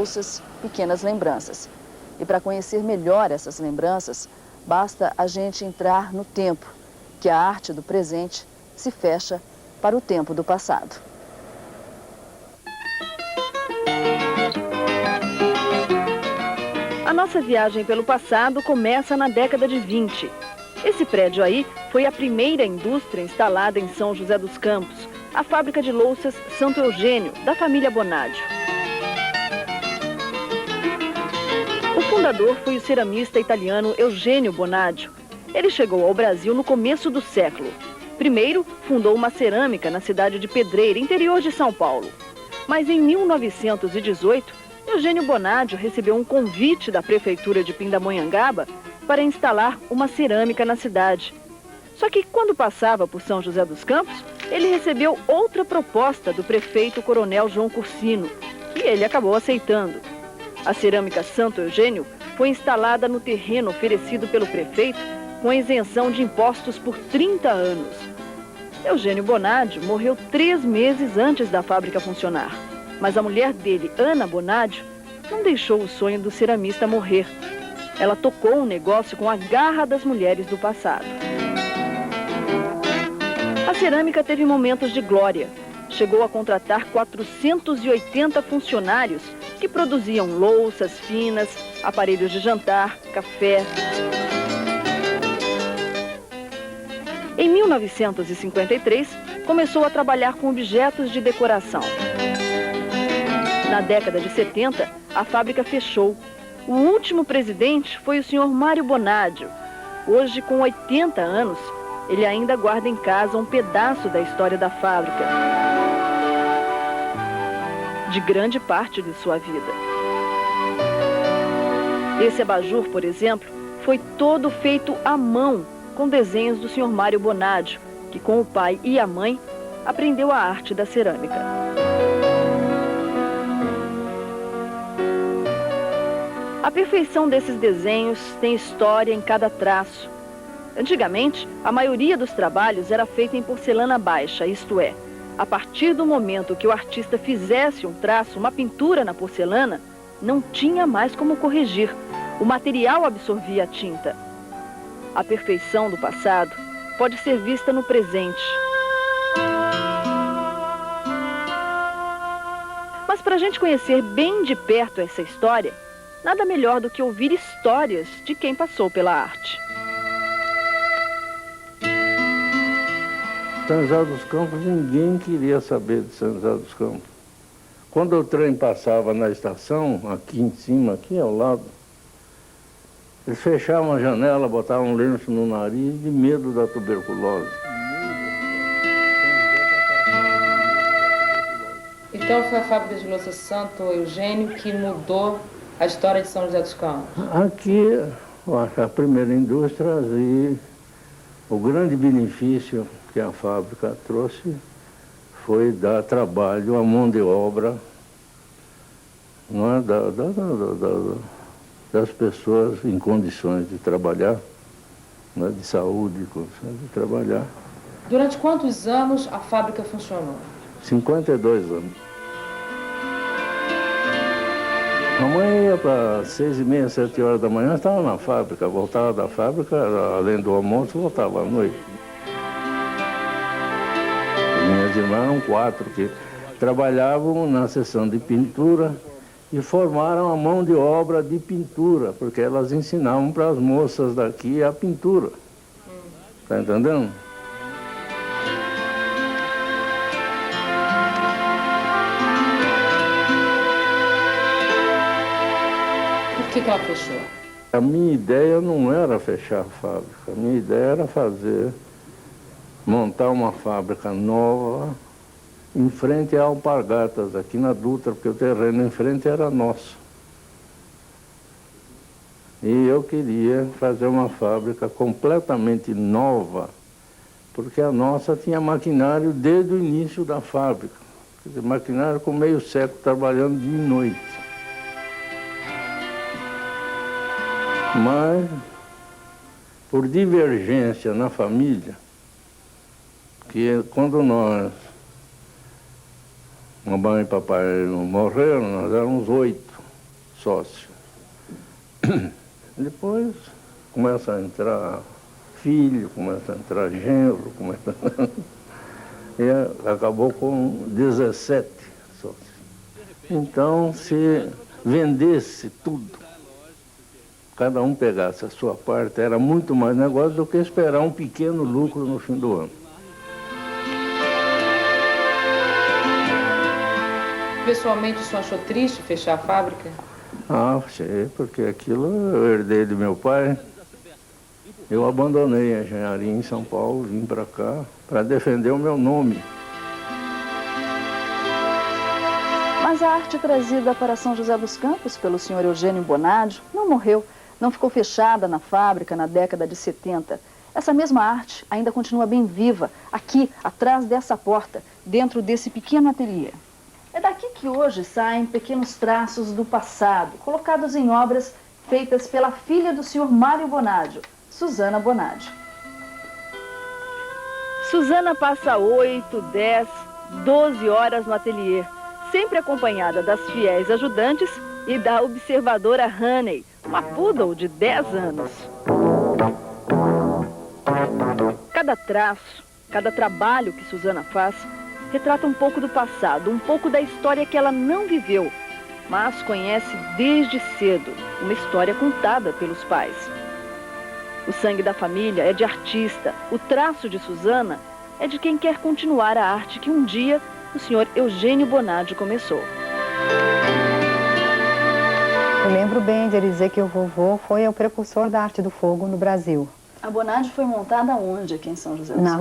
louças, pequenas lembranças. E para conhecer melhor essas lembranças, basta a gente entrar no tempo, que a arte do presente se fecha para o tempo do passado. A nossa viagem pelo passado começa na década de 20. Esse prédio aí foi a primeira indústria instalada em São José dos Campos, a fábrica de louças Santo Eugênio, da família Bonadio. O fundador foi o ceramista italiano Eugênio Bonadio. Ele chegou ao Brasil no começo do século. Primeiro, fundou uma cerâmica na cidade de Pedreira, interior de São Paulo. Mas em 1918, Eugênio Bonadio recebeu um convite da prefeitura de Pindamonhangaba para instalar uma cerâmica na cidade. Só que quando passava por São José dos Campos, ele recebeu outra proposta do prefeito Coronel João Cursino, e ele acabou aceitando. A cerâmica Santo Eugênio foi instalada no terreno oferecido pelo prefeito com isenção de impostos por 30 anos. Eugênio Bonadio morreu 3 meses antes da fábrica funcionar. Mas a mulher dele, Ana Bonadio, não deixou o sonho do ceramista morrer. Ela tocou o negócio com a garra das mulheres do passado. A cerâmica teve momentos de glória. Chegou a contratar 480 funcionários que produziam louças finas, aparelhos de jantar, café. Em 1953, começou a trabalhar com objetos de decoração. Na década de 70, a fábrica fechou. O último presidente foi o senhor Mário Bonadio. Hoje, com 80 anos, ele ainda guarda em casa um pedaço da história da fábrica, de grande parte de sua vida. Esse abajur, por exemplo, foi todo feito à mão, com desenhos do senhor Mário Bonadio, que com o pai e a mãe aprendeu a arte da cerâmica. A perfeição desses desenhos tem história em cada traço. Antigamente, a maioria dos trabalhos era feita em porcelana baixa, isto é, a partir do momento que o artista fizesse um traço, uma pintura na porcelana, não tinha mais como corrigir. O material absorvia a tinta. A perfeição do passado pode ser vista no presente. Mas para a gente conhecer bem de perto essa história, nada melhor do que ouvir histórias de quem passou pela arte. São José dos Campos, ninguém queria saber de São José dos Campos. Quando o trem passava na estação, aqui em cima, aqui ao lado, eles fechavam a janela, botavam um lenço no nariz de medo da tuberculose. Então foi a fábrica de louça Santo Eugênio que mudou a história de São José dos Campos? Aqui, eu acho, a primeira indústria e o grande benefício que a fábrica trouxe foi dar trabalho à mão de obra, não é, das pessoas em condições de trabalhar, né, de saúde, condições de trabalhar. Durante quantos anos a fábrica funcionou? 52 anos. A mãe ia para 6h30, 7 horas da manhã, estava na fábrica, voltava da fábrica, além do almoço, voltava à noite. Minhas irmãs eram 4 que trabalhavam na seção de pintura e formaram a mão de obra de pintura, porque elas ensinavam para as moças daqui a pintura. Está entendendo? Por que ela fechou? A minha ideia não era fechar a fábrica, a minha ideia era montar uma fábrica nova em frente a Alpargatas, aqui na Dutra, porque o terreno em frente era nosso. E eu queria fazer uma fábrica completamente nova, porque a nossa tinha maquinário desde o início da fábrica. Quer dizer, maquinário com meio século trabalhando dia e noite. Mas, por divergência na família, que quando mamãe e papai morreram, nós éramos 8. sócia. Depois começa a entrar filho, começa a entrar genro, começa a... E acabou com 17 sócios. Então, se vendesse tudo, cada um pegasse a sua parte, era muito mais negócio do que esperar um pequeno lucro no fim do ano. Pessoalmente, o senhor achou triste fechar a fábrica? Ah, sei, porque aquilo eu herdei do meu pai. Eu abandonei a engenharia em São Paulo, vim para cá para defender o meu nome. Mas a arte trazida para São José dos Campos pelo senhor Eugênio Bonadio não morreu, não ficou fechada na fábrica na década de 70. Essa mesma arte ainda continua bem viva, aqui, atrás dessa porta, dentro desse pequeno ateliê. É daqui que hoje saem pequenos traços do passado, colocados em obras feitas pela filha do senhor Mário Bonadio, Suzana Bonadio. Suzana passa 8, 10, 12 horas no ateliê, sempre acompanhada das fiéis ajudantes e da observadora Honey, uma poodle de 10 anos. Cada traço, cada trabalho que Suzana faz, retrata um pouco do passado, um pouco da história que ela não viveu, mas conhece desde cedo, uma história contada pelos pais. O sangue da família é de artista, o traço de Suzana é de quem quer continuar a arte que um dia o senhor Eugênio Bonadio começou. Eu lembro bem de ele dizer que o vovô foi o precursor da arte do fogo no Brasil. A Bonadio foi montada onde aqui em São José dos Na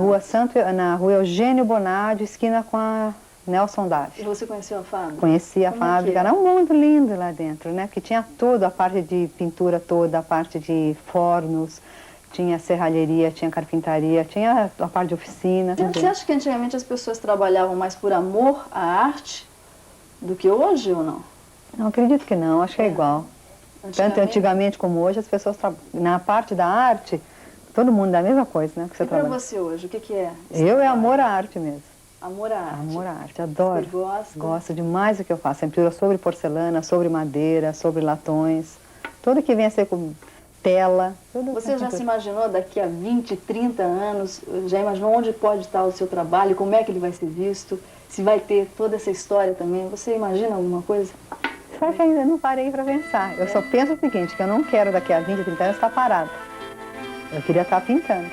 na rua Eugênio Bonadio, esquina com a Nelson Davi. E você conheceu a fábrica? Conheci a Como é fábrica, que é? era um mundo lindo lá dentro, né? Porque tinha tudo, a parte de pintura toda, a parte de fornos, tinha serralheria, tinha carpintaria, tinha a parte de oficina. Você acha que antigamente as pessoas trabalhavam mais por amor à arte do que hoje ou não? Não, acredito que não, acho que é igual. Tanto antigamente como hoje, as pessoas, na parte da arte, todo mundo é a mesma coisa, né? Que você E para trabalha. você hoje, o que é? Eu é amor à arte mesmo. Amor à arte. Amor à arte, adoro. Você gosta? Gosto demais do que eu faço. A pintura sobre porcelana, sobre madeira, sobre latões. Tudo que vem a ser com tela. Tudo. Você já se imaginou daqui a 20, 30 anos, já imaginou onde pode estar o seu trabalho, como é que ele vai ser visto, se vai ter toda essa história também? Você imagina alguma coisa? Só que ainda não parei para pensar. Eu só penso o seguinte, que eu não quero daqui a 20, 30 anos estar parada. Eu queria estar pintando.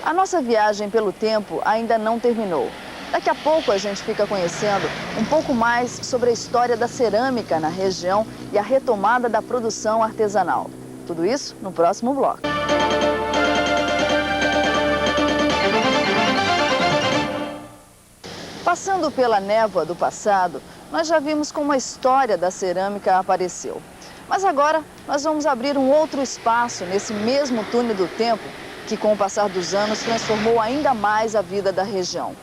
A nossa viagem pelo tempo ainda não terminou. Daqui a pouco a gente fica conhecendo um pouco mais sobre a história da cerâmica na região e a retomada da produção artesanal. Tudo isso no próximo bloco. Passando pela névoa do passado, nós já vimos como a história da cerâmica apareceu. Mas agora nós vamos abrir um outro espaço nesse mesmo túnel do tempo que, com o passar dos anos, transformou ainda mais a vida da região.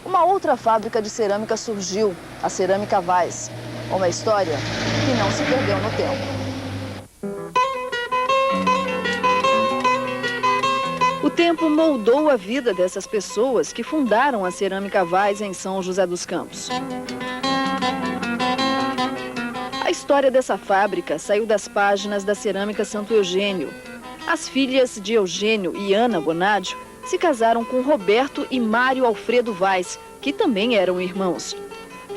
Uma outra fábrica de cerâmica surgiu, a Cerâmica Vaz. Uma história que não se perdeu no tempo. O tempo moldou a vida dessas pessoas que fundaram a Cerâmica Vaz em São José dos Campos. A história dessa fábrica saiu das páginas da Cerâmica Santo Eugênio. As filhas de Eugênio e Ana Bonadio se casaram com Roberto e Mário Alfredo Vaz, que também eram irmãos.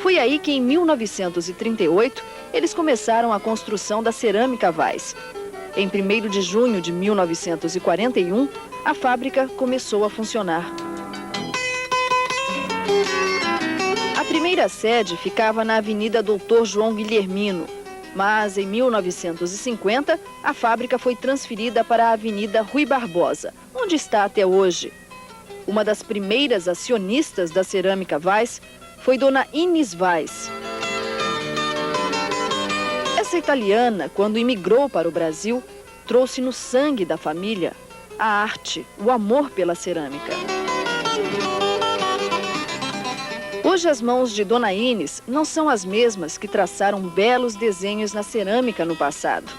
Foi aí que, em 1938, eles começaram a construção da Cerâmica Vaz. Em 1º de junho de 1941, a fábrica começou a funcionar. A primeira sede ficava na Avenida Doutor João Guilhermino, mas em 1950 a fábrica foi transferida para a Avenida Rui Barbosa, onde está até hoje. Uma das primeiras acionistas da Cerâmica Vaz foi Dona Inês Vaz. Essa italiana, quando imigrou para o Brasil, trouxe no sangue da família a arte, o amor pela cerâmica. Hoje Hoje as mãos de Dona Ines não são as mesmas que traçaram belos desenhos na cerâmica no passado.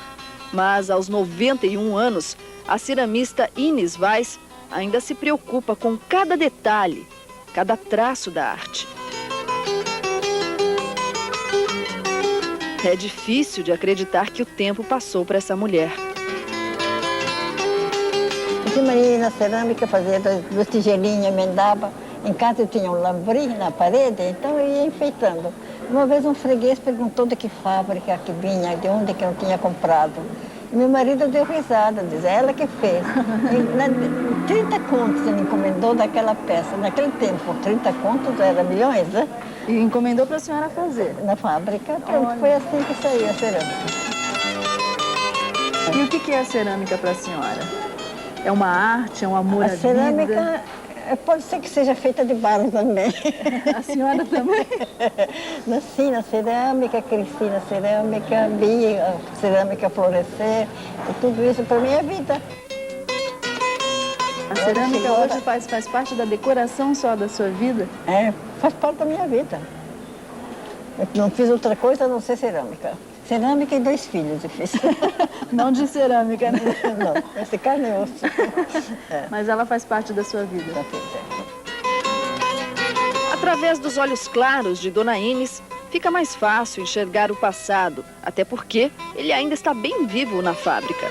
Mas aos 91 anos, a ceramista Ines Weiss ainda se preocupa com cada detalhe, cada traço da arte. É difícil de acreditar que o tempo passou para essa mulher. Eu tinha na cerâmica, fazia dos tigelinhos, emendava. Em casa eu tinha um lambri na parede, então eu ia enfeitando. Uma vez um freguês perguntou de que fábrica que vinha, de onde que eu tinha comprado. E meu marido deu risada, diz, é ela que fez. 30 contos ele encomendou daquela peça. Naquele tempo, 30 contos era milhões, né? E encomendou para a senhora fazer? Na fábrica, pronto, foi assim que saiu a cerâmica. E o que é a cerâmica para a senhora? É uma arte, é um amor à vida? A cerâmica pode ser que seja feita de barro também. A senhora também? Nasci na cerâmica, cresci na cerâmica, vi a cerâmica florescer, e tudo isso para mim é vida. A cerâmica hoje faz parte da decoração só da sua vida? É, faz parte da minha vida. Eu não fiz outra coisa a não ser cerâmica. Cerâmica e 2 filhos eu fiz. Não de cerâmica, né? Não, esse carne e osso. É. Mas ela faz parte da sua vida. Já fiz, Através dos olhos claros de Dona Ines, fica mais fácil enxergar o passado, até porque ele ainda está bem vivo na fábrica.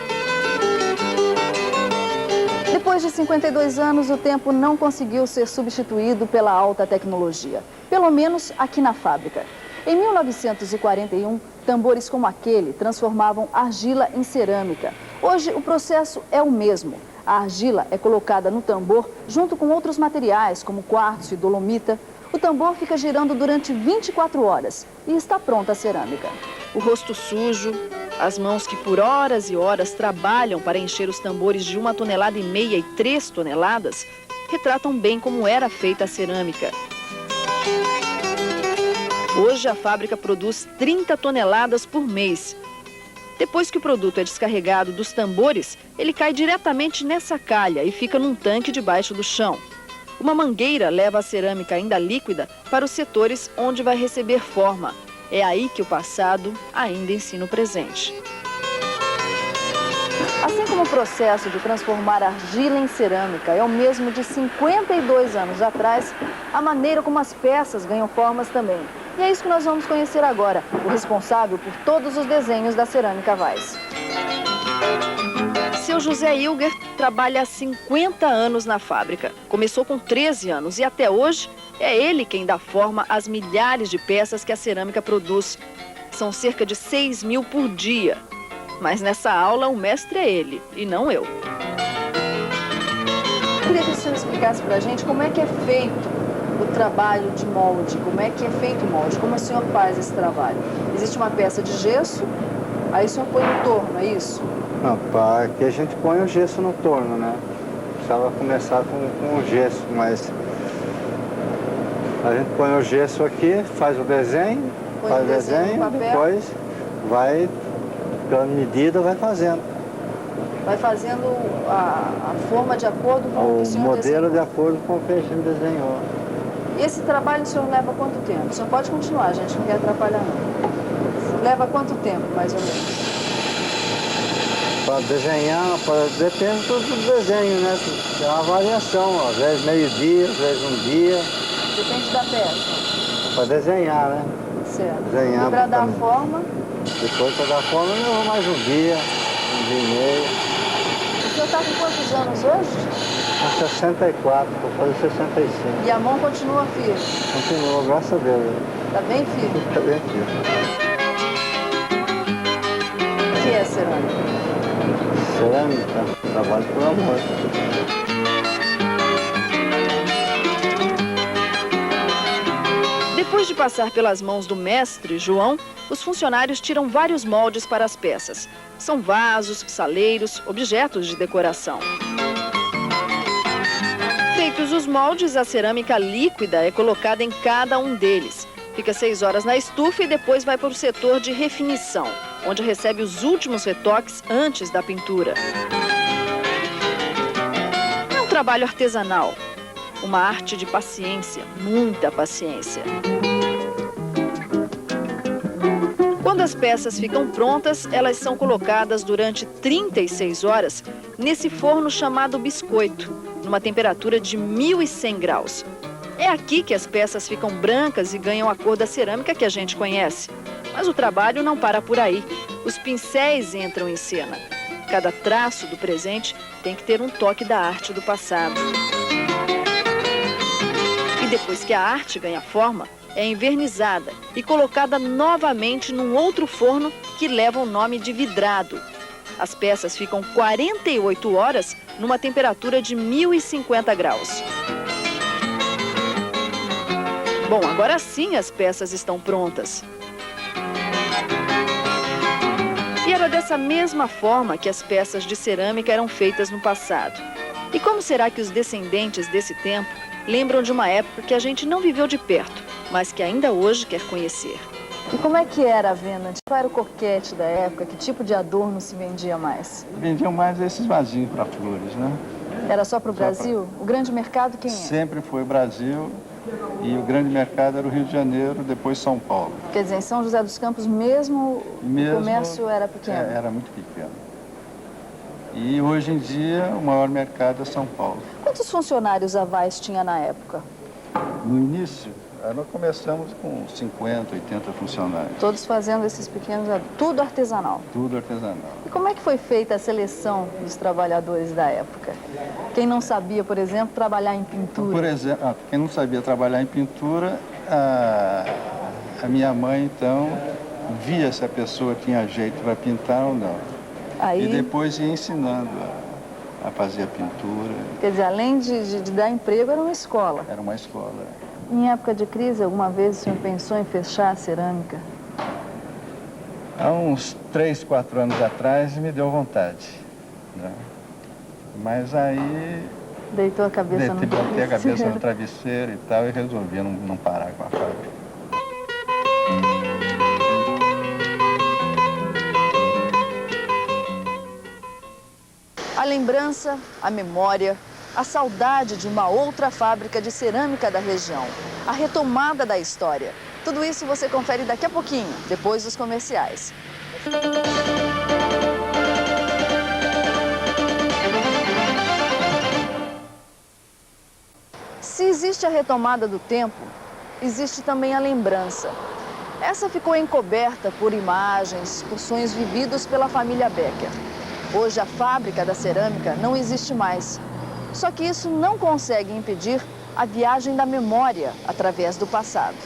Depois de 52 anos, o tempo não conseguiu ser substituído pela alta tecnologia, pelo menos aqui na fábrica. Em 1941, tambores como aquele transformavam argila em cerâmica. Hoje, o processo é o mesmo. A argila é colocada no tambor junto com outros materiais, como quartzo e dolomita. O tambor fica girando durante 24 horas e está pronta a cerâmica. O rosto sujo, as mãos que por horas e horas trabalham para encher os tambores de 1,5 tonelada e 3 toneladas, retratam bem como era feita a cerâmica. Hoje a fábrica produz 30 toneladas por mês. Depois que o produto é descarregado dos tambores, ele cai diretamente nessa calha e fica num tanque debaixo do chão. Uma mangueira leva a cerâmica ainda líquida para os setores onde vai receber forma. É aí que o passado ainda ensina o presente. Assim como o processo de transformar argila em cerâmica é o mesmo de 52 anos atrás, a maneira como as peças ganham formas também. E é isso que nós vamos conhecer agora, o responsável por todos os desenhos da cerâmica Weiss. Seu José Hilger trabalha há 50 anos na fábrica. Começou com 13 anos e até hoje é ele quem dá forma às milhares de peças que a cerâmica produz. São cerca de 6.000 por dia. Mas nessa aula o mestre é ele e não eu. Eu queria que o senhor explicasse pra gente como é que é feito o trabalho de molde, como é que é feito o molde, como o senhor faz esse trabalho. Existe uma peça de gesso, aí o senhor põe no torno, é isso? Não, aqui a gente põe o gesso no torno, né? Precisava começar com o gesso, mas a gente põe o gesso aqui, faz o desenho, depois vai, pela medida, vai fazendo. Vai fazendo a forma de acordo com o que o senhor modelo desenhou. de acordo com o que a gente desenhou. E esse trabalho o senhor leva quanto tempo? O senhor pode continuar, a gente não quer atrapalhar não. Leva quanto tempo, mais ou menos? Para desenhar, depende do desenho, né? É uma variação, às vezes meio-dia, às vezes um dia. Depende da peça. Para desenhar, né? Certo. Desenhar, e para dar forma? Depois para dar forma, leva mais um dia e meio. O senhor está com quantos anos hoje? Com 64, vou fazer 65. E a mão continua firme? Continua, graças a Deus. Está bem firme? Está bem firme. O que é cerâmica? Cerâmica, trabalho por amor. Depois de passar pelas mãos do mestre João, os funcionários tiram vários moldes para as peças. São vasos, saleiros, objetos de decoração. Feitos os moldes, a cerâmica líquida é colocada em cada um deles. Fica 6 horas na estufa e depois vai para o setor de refinição, onde recebe os últimos retoques antes da pintura. É um trabalho artesanal. Uma arte de paciência, muita paciência. Quando as peças ficam prontas, elas são colocadas durante 36 horas nesse forno chamado biscoito, numa temperatura de 1.100 graus. É aqui que as peças ficam brancas e ganham a cor da cerâmica que a gente conhece. Mas o trabalho não para por aí. Os pincéis entram em cena. Cada traço do presente tem que ter um toque da arte do passado. E depois que a arte ganha forma, é envernizada e colocada novamente num outro forno que leva o nome de vidrado. As peças ficam 48 horas numa temperatura de 1.050 graus. Bom, agora sim as peças estão prontas. E era dessa mesma forma que as peças de cerâmica eram feitas no passado. E como será que os descendentes desse tempo lembram de uma época que a gente não viveu de perto, mas que ainda hoje quer conhecer? E como é que era a venda? Qual era o coquete da época? Que tipo de adorno se vendia mais? Vendiam mais esses vasinhos para flores, né? Era só para o Brasil? O grande mercado quem é? Sempre foi o Brasil e o grande mercado era o Rio de Janeiro, depois São Paulo. Quer dizer, em São José dos Campos mesmo o comércio era pequeno? Era muito pequeno. E hoje em dia o maior mercado é São Paulo. Quantos funcionários a Weiss tinha na época? No início, nós começamos com 50, 80 funcionários. Todos fazendo esses pequenos, tudo artesanal? Tudo artesanal. E como é que foi feita a seleção dos trabalhadores da época? Quem não sabia, por exemplo, trabalhar em pintura? Por exemplo, quem não sabia trabalhar em pintura, a minha mãe, então, via se a pessoa tinha jeito para pintar ou não. Aí... E depois ia ensinando a fazer a pintura. Quer dizer, além de dar emprego, era uma escola? Era uma escola. Em época de crise, alguma vez o senhor pensou em fechar a cerâmica? Há uns 3, 4 anos atrás me deu vontade, né? Mas aí... Deitou a cabeça no travesseiro. Botei a cabeça no travesseiro e tal e resolvi não parar com a fábrica. A lembrança, a memória, a saudade de uma outra fábrica de cerâmica da região, a retomada da história. Tudo isso você confere daqui a pouquinho, depois dos comerciais. Se existe a retomada do tempo, existe também a lembrança. Essa ficou encoberta por imagens, por sonhos vividos pela família Becker. Hoje a fábrica da cerâmica não existe mais. Só que isso não consegue impedir a viagem da memória através do passado.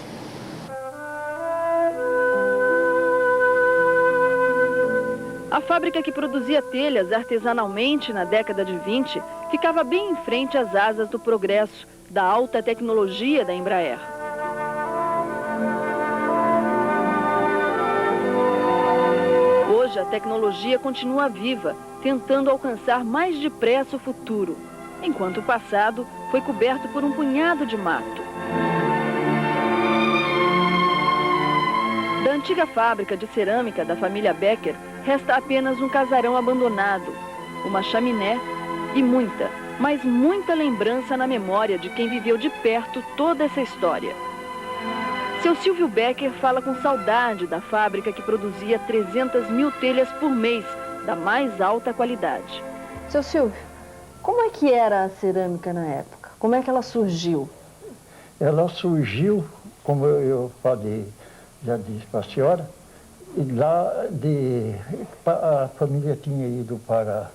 A fábrica que produzia telhas artesanalmente na década de 20 ficava bem em frente às asas do progresso, da alta tecnologia da Embraer. Hoje a tecnologia continua viva, tentando alcançar mais depressa o futuro, enquanto o passado foi coberto por um punhado de mato. Da antiga fábrica de cerâmica da família Becker, resta apenas um casarão abandonado, uma chaminé e muita, mas muita lembrança na memória de quem viveu de perto toda essa história. Seu Silvio Becker fala com saudade da fábrica que produzia 300 mil telhas por mês, da mais alta qualidade. Seu Silvio, como é que era a cerâmica na época? Como é que ela surgiu? Ela surgiu, como eu falei, já disse para a senhora, e lá a família tinha ido para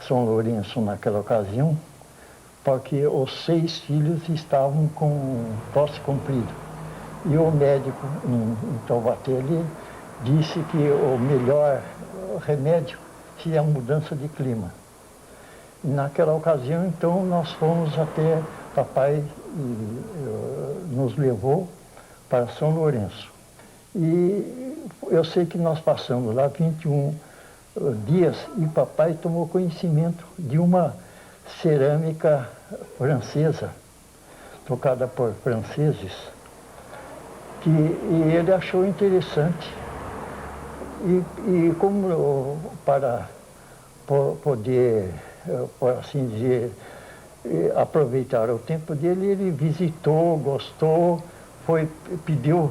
São Lourenço naquela ocasião, porque os 6 filhos estavam com tosse comprida. E o médico em Taubaté, ele disse que o melhor remédio seria a mudança de clima. E naquela ocasião, então, nós fomos até papai nos levou para São Lourenço. E eu sei que nós passamos lá 21 dias e papai tomou conhecimento de uma cerâmica francesa, tocada por franceses, e ele achou interessante. E como para poder, por assim dizer, aproveitaram o tempo dele, ele visitou, gostou, pediu.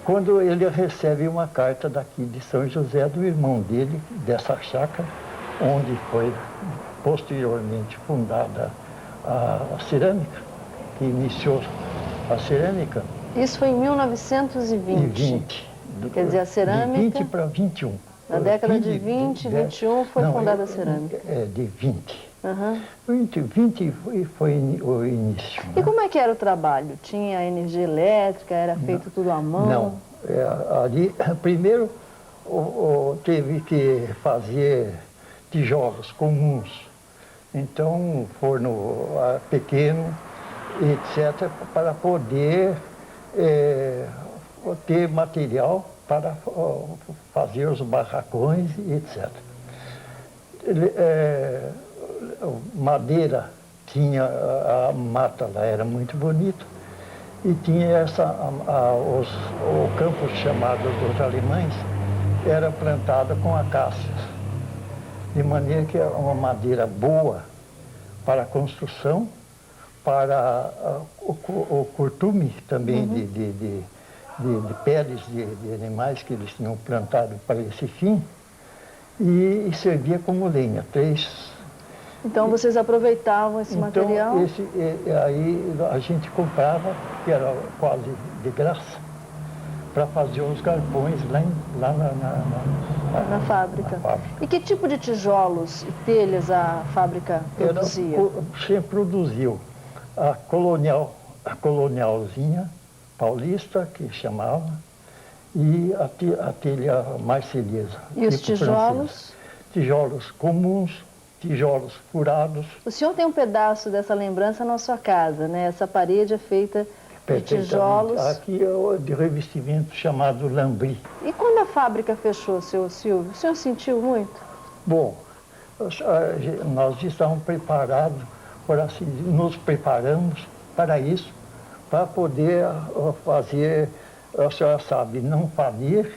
Quando ele recebe uma carta daqui de São José, do irmão dele, dessa chácara, onde foi posteriormente fundada a cerâmica, que iniciou a cerâmica. Isso foi em 1920. Quer dizer, a cerâmica... De 20 para 21. Na década de 20 e 21 foi fundada a cerâmica. De 20. Uhum. 20 foi o início. E como é que era o trabalho? Tinha energia elétrica, era feito tudo à mão? Não. Ali, primeiro, teve que fazer tijolos comuns. Então, forno pequeno, etc., para poder ter material para fazer os barracões, etc. Madeira, tinha a mata lá, era muito bonita, e tinha o campo chamado dos alemães, era plantado com acácias, de maneira que é uma madeira boa para a construção, para o curtume também de peles de animais que eles tinham plantado para esse fim, e servia como lenha. Então vocês aproveitavam esse material? Aí a gente comprava, que era quase de graça, para fazer os galpões lá na fábrica. E que tipo de tijolos e telhas a fábrica produzia? Sempre produziu a colonialzinha paulista, que chamava, e a telha marselhesa. E os tijolos? Francês. Tijolos comuns, tijolos furados. O senhor tem um pedaço dessa lembrança na sua casa, né? Essa parede é feita de tijolos. Aqui é de revestimento chamado lambri. E quando a fábrica fechou, seu Silvio, o senhor sentiu muito? Bom, nós estávamos preparados, por assim dizer, nos preparamos para isso, para poder fazer, a senhora sabe, não falir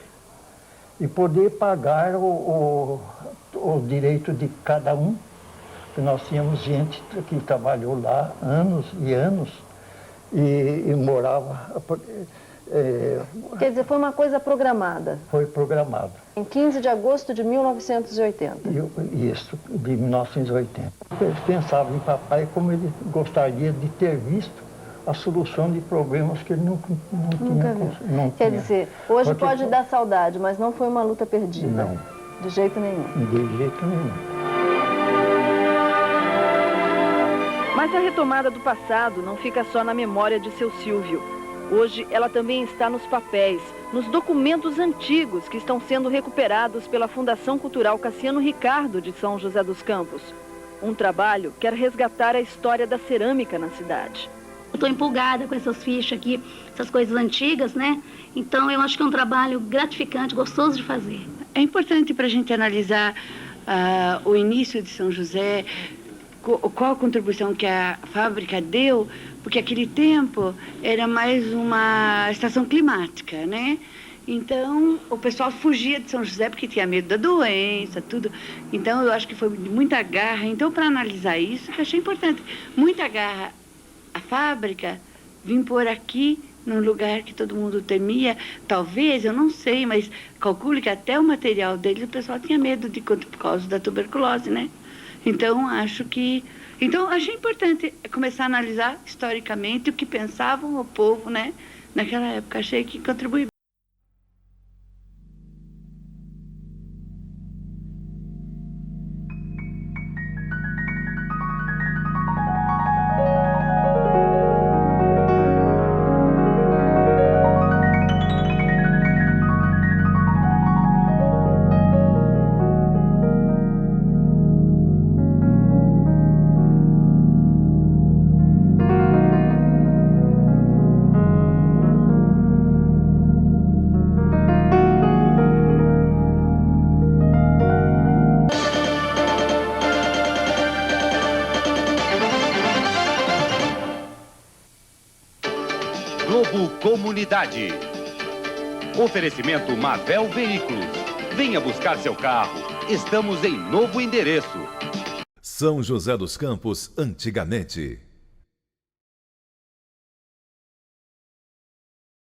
e poder pagar o direito de cada um. Porque nós tínhamos gente que trabalhou lá anos e anos e morava... Quer dizer, foi uma coisa programada? Foi programada. Em 15 de agosto de 1980? Isso, de 1980. Eu pensava em papai como ele gostaria de ter visto a solução de problemas que ele nunca tinha. Quer dizer, hoje pode dar saudade, mas não foi uma luta perdida? Não. De jeito nenhum? De jeito nenhum. Mas a retomada do passado não fica só na memória de seu Silvio. Hoje ela também está nos papéis, nos documentos antigos que estão sendo recuperados pela Fundação Cultural Cassiano Ricardo de São José dos Campos. Um trabalho que quer resgatar a história da cerâmica na cidade. Eu estou empolgada com essas fichas aqui, essas coisas antigas, né? Então eu acho que é um trabalho gratificante, gostoso de fazer. É importante para a gente analisar o início de São José, qual a contribuição que a fábrica deu, porque aquele tempo era mais uma estação climática, né? Então, o pessoal fugia de São José porque tinha medo da doença, tudo. Então, eu acho que foi muita garra. Então, para analisar isso, que eu achei importante, muita garra a fábrica vim pôr aqui num lugar que todo mundo temia, talvez, eu não sei, mas calcule que até o material deles o pessoal tinha medo por causa da tuberculose, né? Então, achei importante começar a analisar historicamente o que pensavam o povo, né? Naquela época, achei que contribuiu. Globo Comunidade. Oferecimento Mavel Veículos. Venha buscar seu carro. Estamos em novo endereço. São José dos Campos, antigamente.